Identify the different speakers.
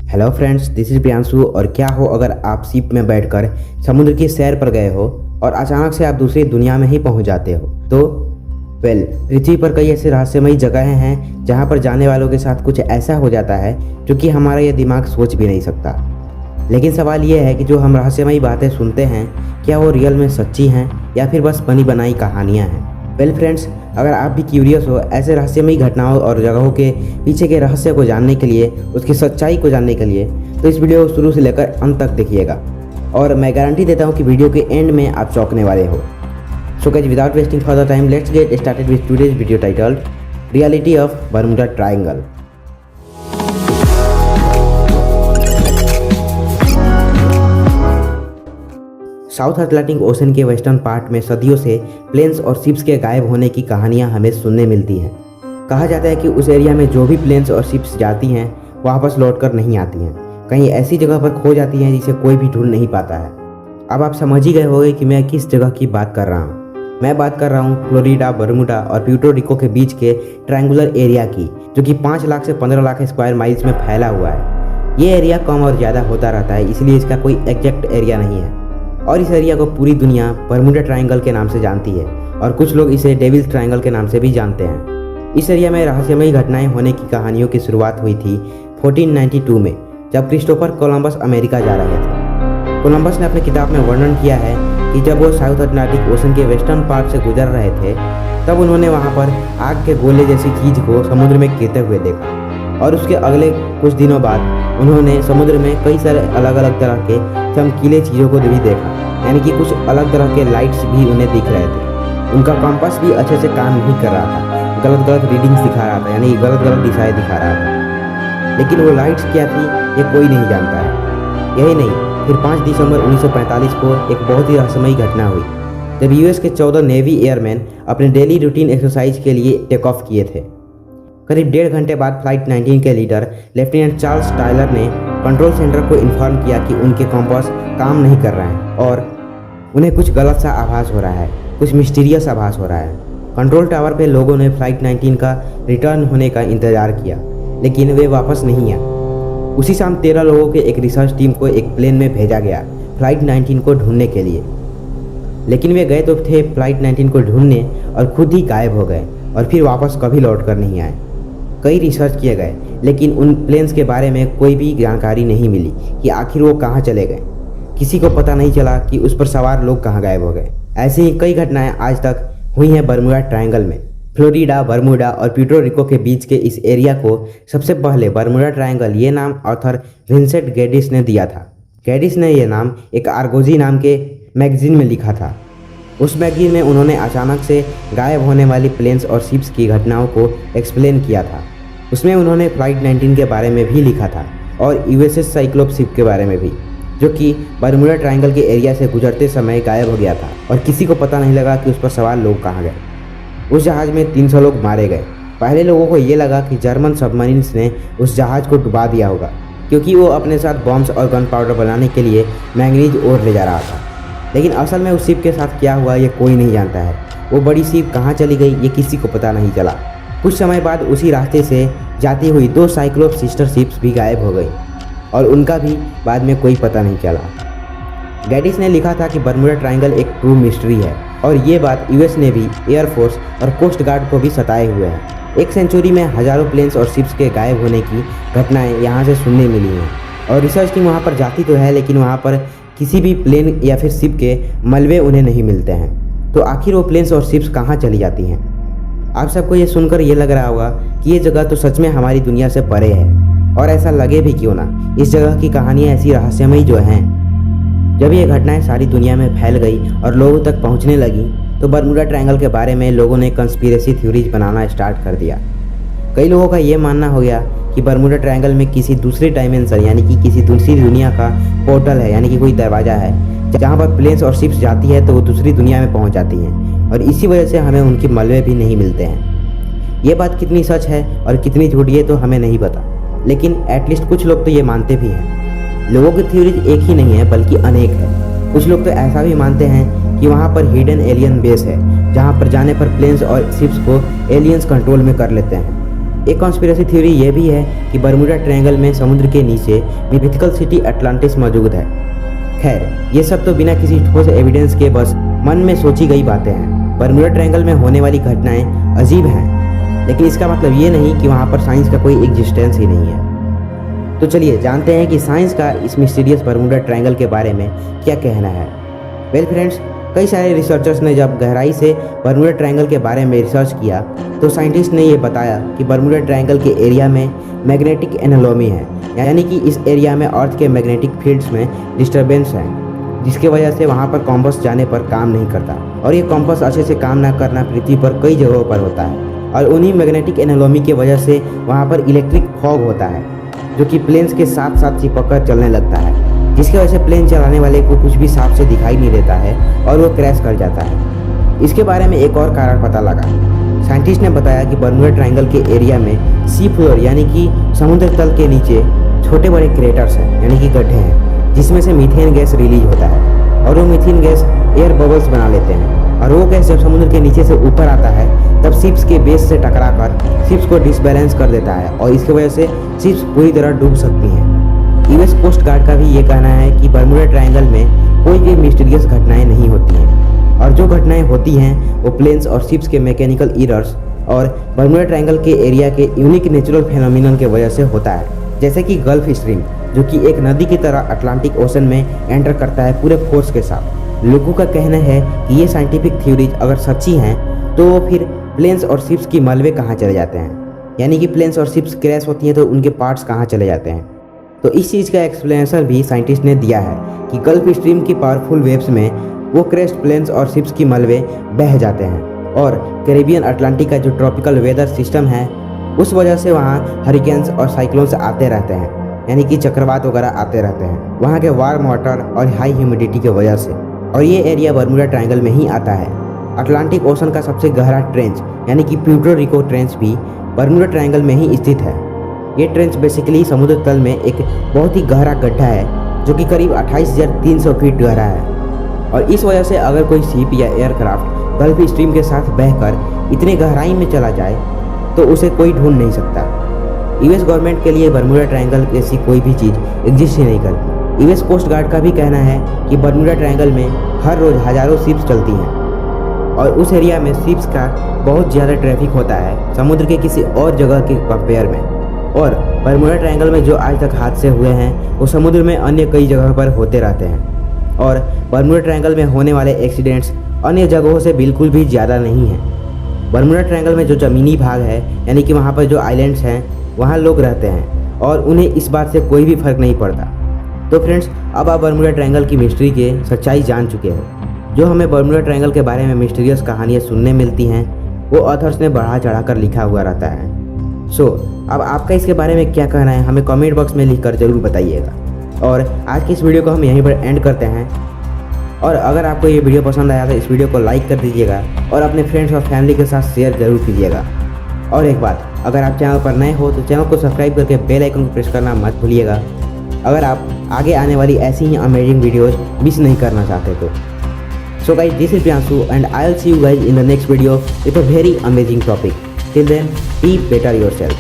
Speaker 1: Hello friends, this is Priyanshu. और क्या हो अगर आप शिप में बैठकर समुद्र की सैर पर गए हो और अचानक से आप दूसरी दुनिया में ही पहुंच जाते हो। तो पृथ्वी पर कई ऐसे रहस्यमयी जगहें हैं जहां पर जाने वालों के साथ कुछ ऐसा हो जाता है जो कि हमारा ये दिमाग सोच भी नहीं सकता। लेकिन सवाल ये है कि जो हम रहस्यमयी बातें सुनते हैं, क्या वो रियल में सच्ची हैं या फिर बस बनी बनाई कहानियाँ हैं। फ्रेंड्स, अगर आप भी क्यूरियस हो ऐसे रहस्यमयी घटनाओं और जगहों के पीछे के रहस्य को जानने के लिए, उसकी सच्चाई को जानने के लिए, तो इस वीडियो को शुरू से लेकर अंत तक देखिएगा और मैं गारंटी देता हूँ कि वीडियो के एंड में आप चौंकने वाले हो। So guys, without wasting further time, let's get started with today's video titled reality of Bermuda triangle. South Atlantic ocean के वेस्टर्न पार्ट में सदियों से प्लेन्स और शिप्स के गायब होने की कहानियां हमें सुनने मिलती हैं। कहा जाता है कि उस एरिया में जो भी प्लेन्स और शिप्स जाती हैं वापस लौटकर नहीं आती हैं, कहीं ऐसी जगह पर खो जाती हैं जिसे कोई भी ढूंढ नहीं पाता है। अब आप समझ ही गए होंगे कि मैं किस जगह की बात कर रहा हूँ। मैं बात कर रहा हूँ फ्लोरिडा, बर्मुडा और प्यूर्टो रिको के बीच के ट्रायंगुलर एरिया की, जो कि 5 लाख से 15 लाख स्क्वायर माइल्स में फैला हुआ है। ये एरिया कम और ज़्यादा होता रहता है, इसलिए इसका कोई एग्जैक्ट एरिया नहीं है और इस एरिया को पूरी दुनिया बर्मुडा ट्रायंगल के नाम से जानती है और कुछ लोग इसे डेविल्स ट्रायंगल के नाम से भी जानते हैं। इस एरिया में रहस्यमयी घटनाएं होने की कहानियों की शुरुआत हुई थी 1492 में, जब क्रिस्टोफर कोलंबस अमेरिका जा रहे थे। कोलंबस ने अपनी किताब में वर्णन किया है कि जब वो साउथ अटलांटिक ओशन के वेस्टर्न पार्ट से गुजर रहे थे, तब उन्होंने वहाँ पर आग के गोले जैसी चीज़ को समुद्र में गिरते हुए देखा और उसके अगले कुछ दिनों बाद उन्होंने समुद्र में कई सारे अलग अलग तरह के चमकीले चीज़ों को भी देखा, यानी कि कुछ अलग तरह के लाइट्स भी उन्हें दिख रहे थे। उनका कंपास भी अच्छे से काम नहीं कर रहा था, गलत गलत रीडिंग्स दिखा रहा था, यानी गलत गलत दिशाएं दिखा रहा था। लेकिन वो लाइट्स क्या थी ये कोई नहीं जानता है। यही नहीं, फिर 5 दिसंबर 1945 को एक बहुत ही रहस्यमयी घटना हुई, जब यूएस के 14 नेवी एयरमैन अपने डेली रूटीन एक्सरसाइज के लिए टेक ऑफ किए थे। करीब 1.5 घंटे बाद फ्लाइट 19 के लीडर लेफ्टिनेंट चार्ल्स टायलर ने कंट्रोल सेंटर को इन्फॉर्म किया कि उनके कंपास काम नहीं कर रहे हैं और उन्हें कुछ गलत सा आभास हो रहा है, कुछ मिस्टीरियस आभास हो रहा है। कंट्रोल टावर पे लोगों ने फ्लाइट 19 का रिटर्न होने का इंतज़ार किया, लेकिन वे वापस नहीं आए। उसी शाम 13 लोगों के एक रिसर्च टीम को एक प्लेन में भेजा गया फ्लाइट 19 को ढूंढने के लिए। लेकिन वे गए तो थे फ्लाइट 19 को ढूंढने और खुद ही गायब हो गए और फिर वापस कभी लौट कर नहीं आए। कई रिसर्च किए गए, लेकिन उन प्लेन्स के बारे में कोई भी जानकारी नहीं मिली कि आखिर वो कहाँ चले गए। किसी को पता नहीं चला कि उस पर सवार लोग कहाँ गायब हो गए। ऐसी ही कई घटनाएं आज तक हुई हैं बर्मुडा ट्रायंगल में। फ्लोरिडा, बर्मुडा और प्यूर्टो रिको के बीच के इस एरिया को सबसे पहले बर्मुडा ट्रायंगल ये नाम ऑथर विंसेंट गैडिस ने दिया था। गैडिस ने यह नाम एक आर्गोजी नाम के मैगजीन में लिखा था। उस मैगजीन में उन्होंने अचानक से गायब होने वाली प्लेन्स और शिप्स की घटनाओं को एक्सप्लेन किया था। उसमें उन्होंने फ्लाइट 19 के बारे में भी लिखा था और यूएसएस साइक्लोप्स शिप के बारे में भी, जो कि बर्मुडा ट्रायंगल के एरिया से गुजरते समय गायब हो गया था और किसी को पता नहीं लगा कि उस पर सवार लोग कहाँ गए। उस जहाज़ में 300 लोग मारे गए। पहले लोगों को ये लगा कि जर्मन सबमरीन्स ने उस जहाज़ को डुबा दिया होगा, क्योंकि वो अपने साथ बॉम्ब्स और गन पाउडर बनाने के लिए मैंगनीज ओर ले जा रहा था। लेकिन असल में उस शिप के साथ क्या हुआ ये कोई नहीं जानता है। वो बड़ी शिप कहाँ चली गई ये किसी को पता नहीं चला। कुछ समय बाद उसी रास्ते से जाती हुई 2 साइक्लोप सिस्टर शिप्स भी गायब हो गई और उनका भी बाद में कोई पता नहीं चला। गैडिस ने लिखा था कि बर्मुडा ट्रायंगल एक ट्रू मिस्ट्री है और ये बात यूएस नेवी, एयरफोर्स और कोस्ट गार्ड को भी सताए हुए है। 1 सेंचुरी में हज़ारों प्लेन्स और शिप्स के गायब होने की घटनाएं यहाँ से सुनने मिली हैं और रिसर्च टीम वहाँ पर जाती तो है, लेकिन वहाँ पर किसी भी प्लेन या फिर शिप के मलबे उन्हें नहीं मिलते हैं। तो आखिर वो प्लेन्स और शिप्स कहाँ चली जाती हैं? आप सबको ये सुनकर ये लग रहा होगा कि ये जगह तो सच में हमारी दुनिया से परे है, और ऐसा लगे भी क्यों ना, इस जगह की कहानियाँ ऐसी रहस्यमयी जो हैं। जब ये घटनाएं सारी दुनिया में फैल गई और लोगों तक पहुंचने लगी, तो बर्मुडा ट्रायंगल के बारे में लोगों ने कंस्पिरेसी थ्योरीज बनाना स्टार्ट कर दिया। कई लोगों का ये मानना हो गया कि बर्मुडा ट्रायंगल में किसी दूसरी डायमेंशन, यानी कि किसी दूसरी दुनिया का पोर्टल है, यानी कि कोई दरवाज़ा है जहाँ पर प्लेन्स और शिप्स जाती है तो वो दूसरी दुनिया में पहुँच जाती हैं और इसी वजह से हमें उनके मलबे भी नहीं मिलते हैं। ये बात कितनी सच है और कितनी झूठी है तो हमें नहीं पता, लेकिन एटलीस्ट कुछ लोग तो ये मानते भी हैं। लोगों की थ्योरीज एक ही नहीं है बल्कि अनेक है। कुछ लोग तो ऐसा भी मानते हैं कि वहाँ पर हिडन एलियन बेस है, जहाँ पर जाने पर प्लेन्स और शिप्स को एलियंस कंट्रोल में कर लेते हैं। एक कॉन्स्पिरेसी थ्योरी ये भी है कि बर्मुडा ट्रायंगल में समुद्र के नीचे मिथिकल सिटी अटलांटिस मौजूद है। खैर, ये सब तो बिना किसी ठोस एविडेंस के बस मन में सोची गई बातें हैं। बर्मुडा ट्रायंगल में होने वाली घटनाएं अजीब हैं, लेकिन इसका मतलब ये नहीं कि वहाँ पर साइंस का कोई एग्जिस्टेंस ही नहीं है। तो चलिए जानते हैं कि साइंस का इस मिस्टीरियस बर्मुडा ट्रायंगल के बारे में क्या कहना है। वेल फ्रेंड्स, कई सारे रिसर्चर्स ने जब गहराई से बर्मुडा ट्रायंगल के बारे में रिसर्च किया तो साइंटिस्ट ने ये बताया कि बर्मुडा ट्रायंगल के एरिया में मैग्नेटिक एनोमली है, यानी कि इस एरिया में अर्थ के मैग्नेटिक फील्ड्स में डिस्टर्बेंस है, जिसके वजह से वहाँ पर कॉम्पस जाने पर काम नहीं करता। और ये कॉम्पस अच्छे से काम ना करना पृथ्वी पर कई जगहों पर होता है, और उन्हीं मैग्नेटिक एनोमली की वजह से वहाँ पर इलेक्ट्रिक फॉग होता है, जो कि प्लेन्स के साथ साथ चिपक कर चलने लगता है, जिसकी वजह से प्लेन चलाने वाले को कुछ भी साफ से दिखाई नहीं देता है और वो क्रैश कर जाता है। इसके बारे में एक और कारण पता लगा। साइंटिस्ट ने बताया कि बर्मुडा ट्रायंगल के एरिया में सी फ्लोर यानी कि समुद्र तल के नीचे छोटे बड़े क्रेटर्स हैं, यानी कि गड्ढे हैं, जिसमें से मीथेन गैस रिलीज होता है, और वो मीथेन गैस एयर बबल्स बना लेते हैं, और वो गैस जब समुद्र के नीचे से ऊपर आता है तब शिप्स के बेस से टकराकर शिप्स को डिसबैलेंस कर देता है, और इसकी वजह से शिप्स पूरी तरह डूब सकती हैं। यूएस कोस्ट गार्ड का भी ये कहना है कि बर्मुडा ट्रायंगल में कोई भी मिस्टीरियस घटनाएं नहीं होती हैं, और जो घटनाएं होती हैं वो प्लेन्स और शिप्स के मैकेनिकल एरर्स और बर्मुडा ट्रायंगल के एरिया के यूनिक नेचुरल फेनोमेनन के वजह से होता है, जैसे कि गल्फ स्ट्रीम, जो कि एक नदी की तरह अटलांटिक ओशन में एंटर करता है पूरे फोर्स के साथ। लोगों का कहना है कि ये साइंटिफिक थ्योरीज अगर सच्ची हैं तो फिर प्लेन्स और शिप्स की मलबे कहाँ चले जाते हैं, यानी कि प्लेन्स और शिप्स क्रैश होती हैं तो उनके पार्ट्स कहाँ चले जाते हैं। तो इस चीज़ का एक्सप्लेनेशन भी साइंटिस्ट ने दिया है कि गल्फ स्ट्रीम की पावरफुल वेव्स में वो क्रेस्ट प्लेन्स और शिप्स की मलबे बह जाते हैं, और कैरिबियन अटलांटिक का जो ट्रॉपिकल वेदर सिस्टम है उस वजह से वहाँ हरिकेन्स और साइक्लोन्स आते रहते हैं, यानी कि चक्रवात वगैरह आते रहते हैं वहाँ के वार्म वाटर और हाई ह्यूमिडिटी की वजह से। और ये एरिया बर्मुडा ट्रायंगल में ही आता है। अटलांटिक ओशन का सबसे गहरा ट्रेंच यानी कि प्यूर्टो रिको ट्रेंच भी बर्मुडा ट्रायंगल में ही स्थित है। ये ट्रेंच बेसिकली समुद्र तल में एक बहुत ही गहरा गड्ढा है जो कि करीब 28,300 फीट गहरा है, और इस वजह से अगर कोई शिप या एयरक्राफ्ट गल्फ स्ट्रीम के साथ बहकर इतने गहराई में चला जाए तो उसे कोई ढूंढ नहीं सकता। यूएस गवर्नमेंट के लिए बर्मुडा ट्रायंगल जैसी कोई भी चीज़ एग्जिस्ट ही नहीं करती। यूएस कोस्ट गार्ड का भी कहना है कि बर्मुडा ट्रायंगल में हर रोज़ हज़ारों शिप्स चलती हैं, और उस एरिया में शिप्स का बहुत ज़्यादा ट्रैफिक होता है समुद्र के किसी और जगह के कंपेयर में। और बर्मुडा ट्रायंगल में जो आज तक हादसे हुए हैं वो समुद्र में अन्य कई जगह पर होते रहते हैं, और बर्मुडा ट्रायंगल में होने वाले एक्सीडेंट्स अन्य जगहों से बिल्कुल भी ज़्यादा नहीं हैं। बर्मुडा ट्रायंगल में जो ज़मीनी भाग है यानी कि वहाँ पर जो आइलैंड्स हैं वहाँ लोग रहते हैं, और उन्हें इस बात से कोई भी फ़र्क नहीं पड़ता। तो फ्रेंड्स, अब आप बर्मुडा ट्रायंगल की मिस्ट्री के सच्चाई जान चुके हो। जो हमें बर्मुडा ट्रायंगल के बारे में मिस्टीरियस कहानियाँ सुनने मिलती हैं वो ऑथर्स ने बढ़ा चढ़ा कर लिखा हुआ रहता है। अब आपका इसके बारे में क्या कहना है हमें कमेंट बॉक्स में लिखकर ज़रूर बताइएगा। और आज की इस वीडियो को हम यहीं पर एंड करते हैं, और अगर आपको ये वीडियो पसंद आया तो इस वीडियो को लाइक कर दीजिएगा और अपने फ्रेंड्स और फैमिली के साथ शेयर ज़रूर कीजिएगा। और एक बात, अगर आप चैनल पर नए हो तो चैनल को सब्सक्राइब करके बेल आइकन को प्रेस करना मत भूलिएगा, अगर आप आगे आने वाली ऐसी ही अमेजिंग वीडियोज़ मिस नहीं करना चाहते तो। So guys, this is Priyanshu and I'll see you guys in the next video with a very amazing topic. Till then, be better yourself.